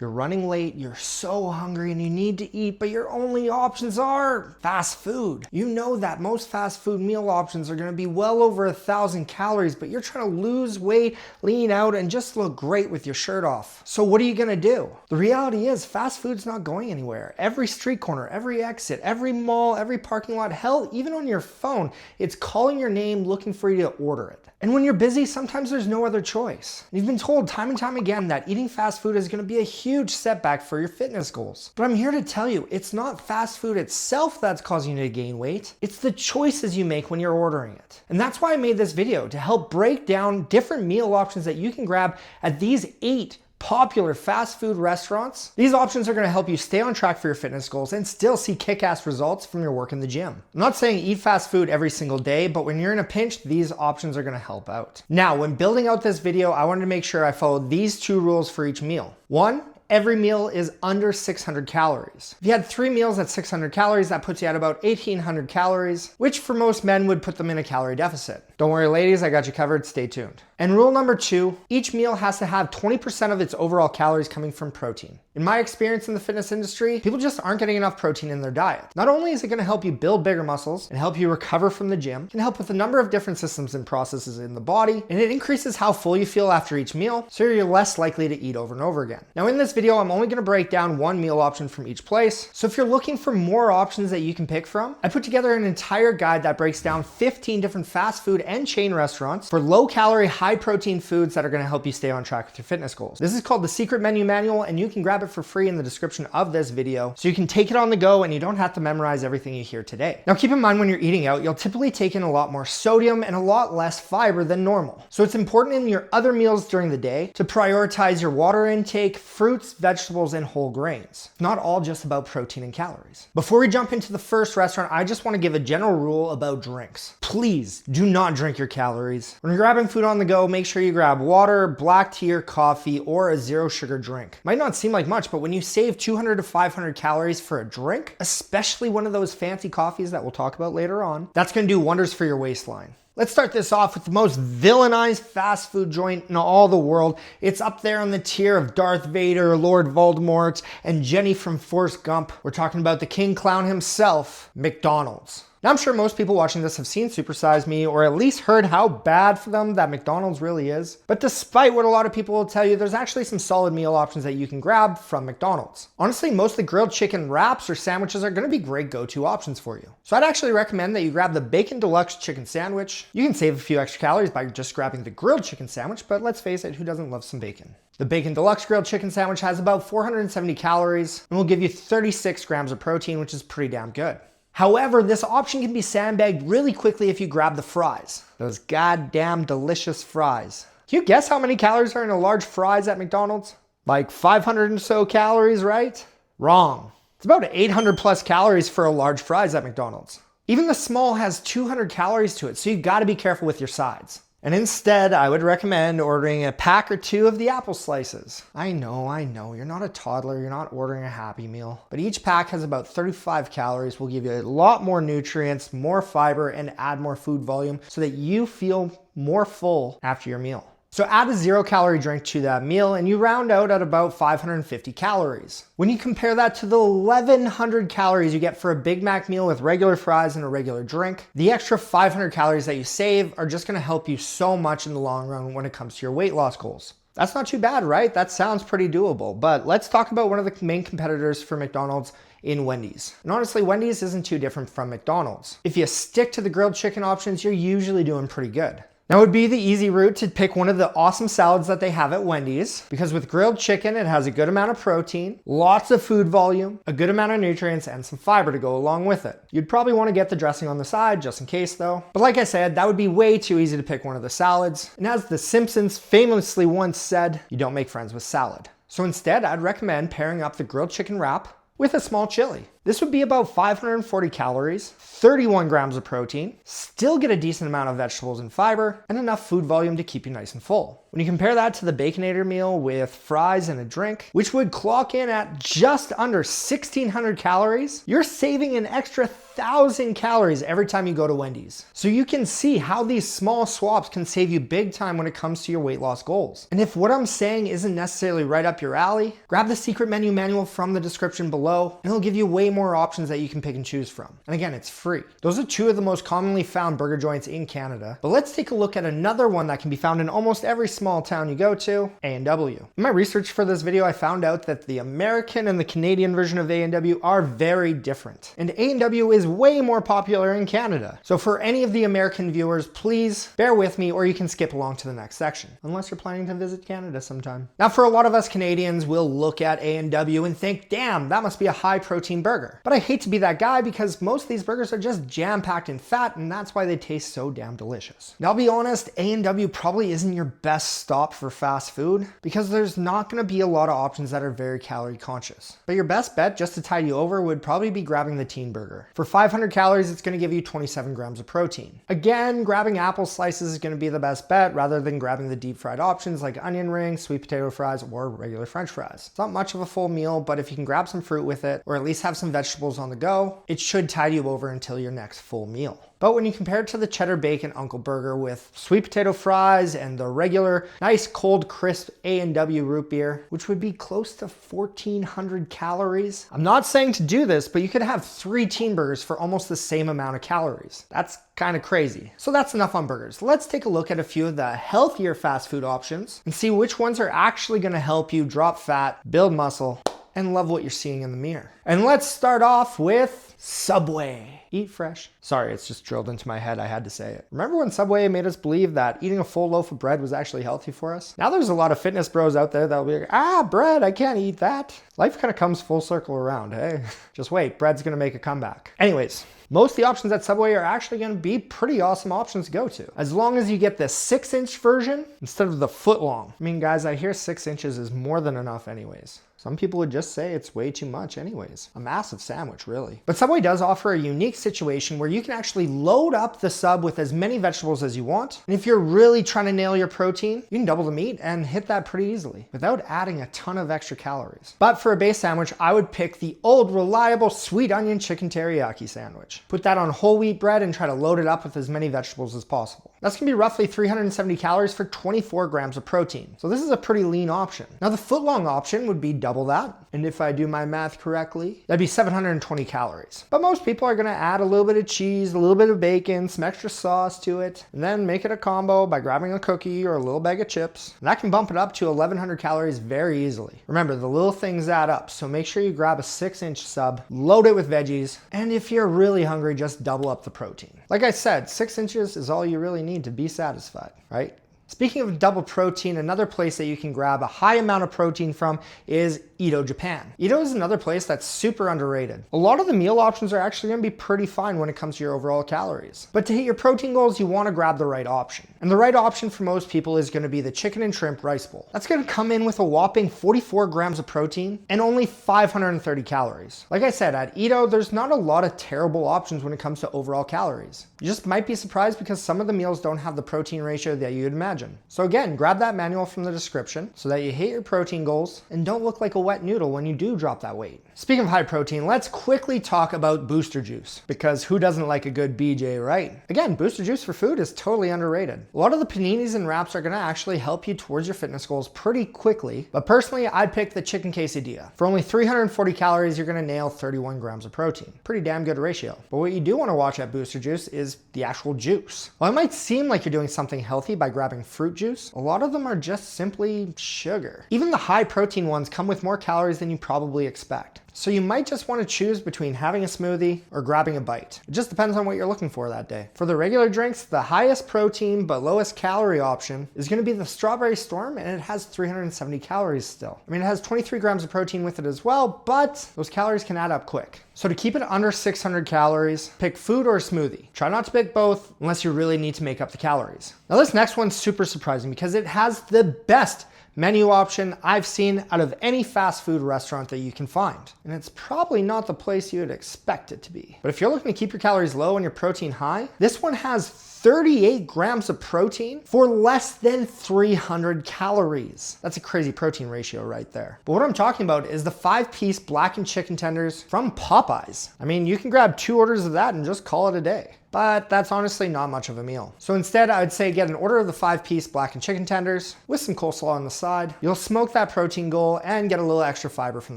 You're running late, you're so hungry and you need to eat, but your only options are fast food. You know that most fast food meal options are gonna be well over 1,000 calories, but you're trying to lose weight, lean out, and just look great with your shirt off. So what are you gonna do? The reality is fast food's not going anywhere. Every street corner, every exit, every mall, every parking lot, hell, even on your phone, it's calling your name looking for you to order it. And when you're busy, sometimes there's no other choice. You've been told time and time again that eating fast food is gonna be a huge setback for your fitness goals. But I'm here to tell you, it's not fast food itself that's causing you to gain weight. It's the choices you make when you're ordering it. And that's why I made this video, to help break down different meal options that you can grab at these 8 popular fast food restaurants. These options are gonna help you stay on track for your fitness goals and still see kick-ass results from your work in the gym. I'm not saying eat fast food every single day, but when you're in a pinch, these options are gonna help out. Now, when building out this video, I wanted to make sure I followed these 2 rules for each meal. 1, every meal is under 600 calories. If you had 3 meals at 600 calories, that puts you at about 1,800 calories, which for most men would put them in a calorie deficit. Don't worry ladies, I got you covered, stay tuned. And rule number 2, each meal has to have 20% of its overall calories coming from protein. In my experience in the fitness industry, people just aren't getting enough protein in their diet. Not only is it gonna help you build bigger muscles and help you recover from the gym, it can help with a number of different systems and processes in the body, and it increases how full you feel after each meal, so you're less likely to eat over and over again. Now in this video, I'm only gonna break down 1 meal option from each place, so if you're looking for more options that you can pick from, I put together an entire guide that breaks down 15 different fast food and chain restaurants for low calorie, high protein foods that are gonna help you stay on track with your fitness goals. This is called the Secret Menu Manual, and you can grab it for free in the description of this video, so you can take it on the go and you don't have to memorize everything you hear today. Now keep in mind when you're eating out, you'll typically take in a lot more sodium and a lot less fiber than normal. So it's important in your other meals during the day to prioritize your water intake, fruits, vegetables, and whole grains. It's not all just about protein and calories. Before we jump into the first restaurant, I just wanna give a general rule about drinks. Please do not drink your calories. When you're grabbing food on the go, make sure you grab water, black tea or coffee, or a 0 sugar drink. Might not seem like much, but when you save 200 to 500 calories for a drink, especially one of those fancy coffees that we'll talk about later on, that's gonna do wonders for your waistline. Let's start this off with the most villainized fast food joint in all the world. It's up there on the tier of Darth Vader, Lord Voldemort, and Jenny from Forrest Gump. We're talking about the King Clown himself, McDonald's. Now I'm sure most people watching this have seen Super Size Me, or at least heard how bad for them that McDonald's really is. But despite what a lot of people will tell you, there's actually some solid meal options that you can grab from McDonald's. Honestly, most of the grilled chicken wraps or sandwiches are gonna be great go-to options for you. So I'd actually recommend that you grab the Bacon Deluxe chicken sandwich. You can save a few extra calories by just grabbing the grilled chicken sandwich, but let's face it, who doesn't love some bacon? The Bacon Deluxe grilled chicken sandwich has about 470 calories and will give you 36 grams of protein, which is pretty damn good. However, this option can be sandbagged really quickly if you grab the fries. Those goddamn delicious fries. Can you guess how many calories are in a large fries at McDonald's? Like 500 or so calories, right? Wrong. It's about 800 plus calories for a large fries at McDonald's. Even the small has 200 calories to it, so you gotta be careful with your sides. And instead, I would recommend ordering a pack or 2 of the apple slices. I know, you're not a toddler, you're not ordering a Happy Meal, but each pack has about 35 calories, will give you a lot more nutrients, more fiber, and add more food volume so that you feel more full after your meal. So add a 0-calorie drink to that meal and you round out at about 550 calories. When you compare that to the 1,100 calories you get for a Big Mac meal with regular fries and a regular drink, the extra 500 calories that you save are just gonna help you so much in the long run when it comes to your weight loss goals. That's not too bad, right? That sounds pretty doable, but let's talk about one of the main competitors for McDonald's in Wendy's. And honestly, Wendy's isn't too different from McDonald's. If you stick to the grilled chicken options, you're usually doing pretty good. Now it would be the easy route to pick one of the awesome salads that they have at Wendy's, because with grilled chicken, it has a good amount of protein, lots of food volume, a good amount of nutrients, and some fiber to go along with it. You'd probably want to get the dressing on the side just in case though. But like I said, that would be way too easy to pick one of the salads. And as The Simpsons famously once said, you don't make friends with salad. So instead, I'd recommend pairing up the grilled chicken wrap with a small chili. This would be about 540 calories, 31 grams of protein, still get a decent amount of vegetables and fiber, and enough food volume to keep you nice and full. When you compare that to the Baconator meal with fries and a drink, which would clock in at just under 1,600 calories, you're saving an extra 1,000 calories every time you go to Wendy's. So you can see how these small swaps can save you big time when it comes to your weight loss goals. And if what I'm saying isn't necessarily right up your alley, grab the secret menu manual from the description below, and it'll give you way more options that you can pick and choose from. And again, it's free. Those are two of the most commonly found burger joints in Canada. But let's take a look at another one that can be found in almost every small town you go to, A&W. In my research for this video, I found out that the American and the Canadian version of A&W are very different. And A&W is way more popular in Canada. So for any of the American viewers, please bear with me or you can skip along to the next section, unless you're planning to visit Canada sometime. Now for a lot of us Canadians, we'll look at A&W and think, damn, that must be a high protein burger. But I hate to be that guy because most of these burgers are just jam-packed in fat and that's why they taste so damn delicious. Now I'll be honest, A&W probably isn't your best stop for fast food because there's not going to be a lot of options that are very calorie conscious. But your best bet just to tide you over would probably be grabbing the teen burger. For 500 calories, it's going to give you 27 grams of protein. Again, grabbing apple slices is going to be the best bet rather than grabbing the deep fried options like onion rings, sweet potato fries, or regular French fries. It's not much of a full meal, but if you can grab some fruit with it or at least have some vegetables on the go, it should tide you over until your next full meal. But when you compare it to the cheddar bacon Uncle Burger with sweet potato fries and the regular nice cold crisp A&W root beer, which would be close to 1,400 calories. I'm not saying to do this, but you could have 3 teen burgers for almost the same amount of calories. That's kind of crazy. So that's enough on burgers. Let's take a look at a few of the healthier fast food options and see which ones are actually going to help you drop fat, build muscle, and love what you're seeing in the mirror. And let's start off with Subway. Eat fresh. Sorry, it's just drilled into my head. I had to say it. Remember when Subway made us believe that eating a full loaf of bread was actually healthy for us? Now there's a lot of fitness bros out there that'll be like, bread, I can't eat that. Life kind of comes full circle around, hey? Just wait, bread's gonna make a comeback. Anyways, most of the options at Subway are actually going to be pretty awesome options to go to. As long as you get the 6-inch version instead of the foot long. I mean, guys, I hear 6 inches is more than enough anyways. Some people would just say it's way too much anyways. A massive sandwich, really. But Subway does offer a unique situation where you can actually load up the sub with as many vegetables as you want. And if you're really trying to nail your protein, you can double the meat and hit that pretty easily without adding a ton of extra calories. But for a base sandwich, I would pick the old reliable sweet onion chicken teriyaki sandwich. Put that on whole wheat bread and try to load it up with as many vegetables as possible. That's gonna be roughly 370 calories for 24 grams of protein. So this is a pretty lean option. Now the foot long option would be double that. And if I do my math correctly, that'd be 720 calories. But most people are gonna add a little bit of cheese, a little bit of bacon, some extra sauce to it, and then make it a combo by grabbing a cookie or a little bag of chips. And that can bump it up to 1,100 calories very easily. Remember, the little things add up, so make sure you grab a 6-inch sub, load it with veggies, and if you're really hungry, just double up the protein. Like I said, 6 inches is all you really need to be satisfied, right? Speaking of double protein, another place that you can grab a high amount of protein from is Edo Japan. Edo is another place that's super underrated. A lot of the meal options are actually gonna be pretty fine when it comes to your overall calories. But to hit your protein goals, you wanna grab the right option. And the right option for most people is gonna be the chicken and shrimp rice bowl. That's gonna come in with a whopping 44 grams of protein and only 530 calories. Like I said, at Edo, there's not a lot of terrible options when it comes to overall calories. You just might be surprised because some of the meals don't have the protein ratio that you'd imagine. So again, grab that manual from the description so that you hit your protein goals and don't look like a wet noodle when you do drop that weight. Speaking of high protein, let's quickly talk about Booster Juice, because who doesn't like a good BJ, right? Again, Booster Juice for food is totally underrated. A lot of the paninis and wraps are gonna actually help you towards your fitness goals pretty quickly, but personally, I'd pick the chicken quesadilla. For only 340 calories, you're gonna nail 31 grams of protein. Pretty damn good ratio. But what you do wanna watch at Booster Juice is the actual juice. While it might seem like you're doing something healthy by grabbing fruit juice, a lot of them are just simply sugar. Even the high protein ones come with more calories than you probably expect. So you might just want to choose between having a smoothie or grabbing a bite. It just depends on what you're looking for that day. For the regular drinks, the highest protein but lowest calorie option is going to be the Strawberry Storm, and it has 370 calories still. I mean, it has 23 grams of protein with it as well, but those calories can add up quick. So to keep it under 600 calories, pick food or a smoothie. Try not to pick both unless you really need to make up the calories. Now this next one's super surprising because it has the best menu option I've seen out of any fast food restaurant that you can find. And it's probably not the place you would expect it to be. But if you're looking to keep your calories low and your protein high, this one has 38 grams of protein for less than 300 calories. That's a crazy protein ratio right there. But what I'm talking about is the 5-piece blackened chicken tenders from Popeyes. I mean, you can grab 2 orders of that and just call it a day. But that's honestly not much of a meal. So instead, I would say get an order of the 5-piece blackened chicken tenders with some coleslaw on the side. You'll smoke that protein goal and get a little extra fiber from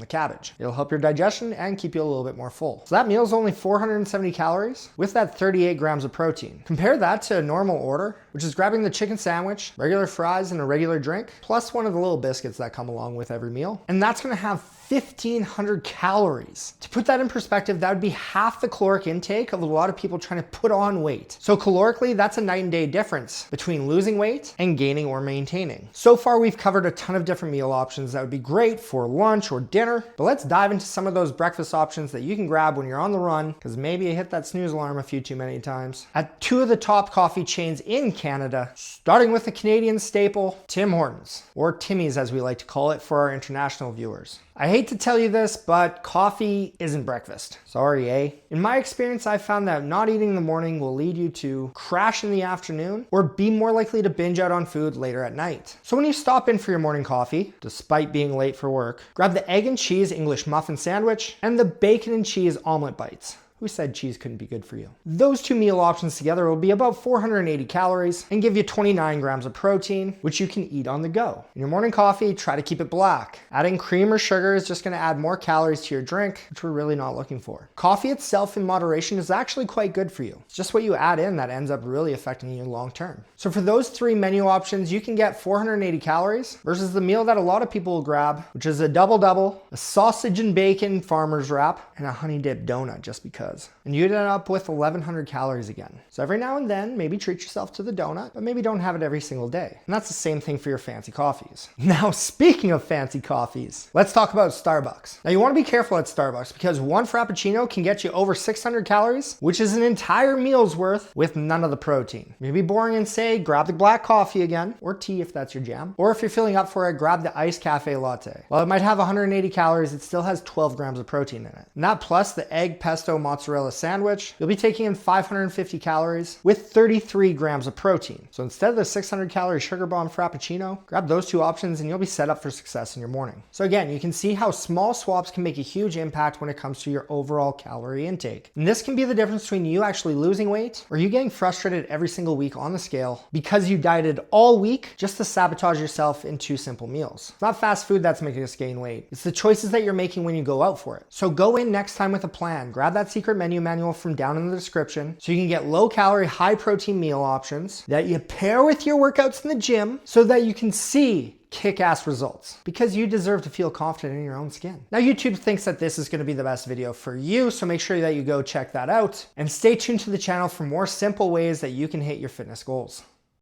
the cabbage. It'll help your digestion and keep you a little bit more full. So that meal is only 470 calories with that 38 grams of protein. Compare that to a normal order, which is grabbing the chicken sandwich, regular fries, and a regular drink, plus one of the little biscuits that come along with every meal. And that's gonna have 1,500 calories. To put that in perspective, that would be half the caloric intake of a lot of people trying to put on weight. So calorically, that's a night and day difference between losing weight and gaining or maintaining. So far, we've covered a ton of different meal options that would be great for lunch or dinner, but let's dive into some of those breakfast options that you can grab when you're on the run, because maybe you hit that snooze alarm a few too many times. At 2 of the top coffee chains in Canada, starting with the Canadian staple, Tim Hortons, or Timmy's as we like to call it for our international viewers. I hate to tell you this, but coffee isn't breakfast. Sorry, eh? In my experience, I've found that not eating in the morning will lead you to crash in the afternoon or be more likely to binge out on food later at night. So when you stop in for your morning coffee, despite being late for work, grab the egg and cheese English muffin sandwich and the bacon and cheese omelet bites. Who said cheese couldn't be good for you? Those 2 meal options together will be about 480 calories and give you 29 grams of protein, which you can eat on the go. In your morning coffee, try to keep it black. Adding cream or sugar is just gonna add more calories to your drink, which we're really not looking for. Coffee itself in moderation is actually quite good for you. It's just what you add in that ends up really affecting you long term. So for those 3 menu options, you can get 480 calories versus the meal that a lot of people will grab, which is a double-double, a sausage and bacon farmer's wrap, and a honey dip donut just because. And you'd end up with 1,100 calories again. So every now and then, maybe treat yourself to the donut, but maybe don't have it every single day. And that's the same thing for your fancy coffees. Now, speaking of fancy coffees, let's talk about Starbucks. Now, you want to be careful at Starbucks because one Frappuccino can get you over 600 calories, which is an entire meal's worth with none of the protein. Maybe boring and say, grab the black coffee again, or tea if that's your jam. Or if you're feeling up for it, grab the iced cafe latte. While it might have 180 calories, it still has 12 grams of protein in it. And that plus the egg pesto mozzarella sandwich, you'll be taking in 550 calories with 33 grams of protein. So instead of the 600 calorie sugar bomb Frappuccino, grab those 2 options and you'll be set up for success in your morning. So again, you can see how small swaps can make a huge impact when it comes to your overall calorie intake. And this can be the difference between you actually losing weight or you getting frustrated every single week on the scale because you dieted all week just to sabotage yourself in 2 simple meals. It's not fast food that's making us gain weight. It's the choices that you're making when you go out for it. So go in next time with a plan. Grab that secret menu manual from down in the description so you can get low calorie, high protein meal options that you pair with your workouts in the gym so that you can see kick-ass results because you deserve to feel confident in your own skin. Now, YouTube thinks that this is going to be the best video for you, so make sure that you go check that out and stay tuned to the channel for more simple ways that you can hit your fitness goals.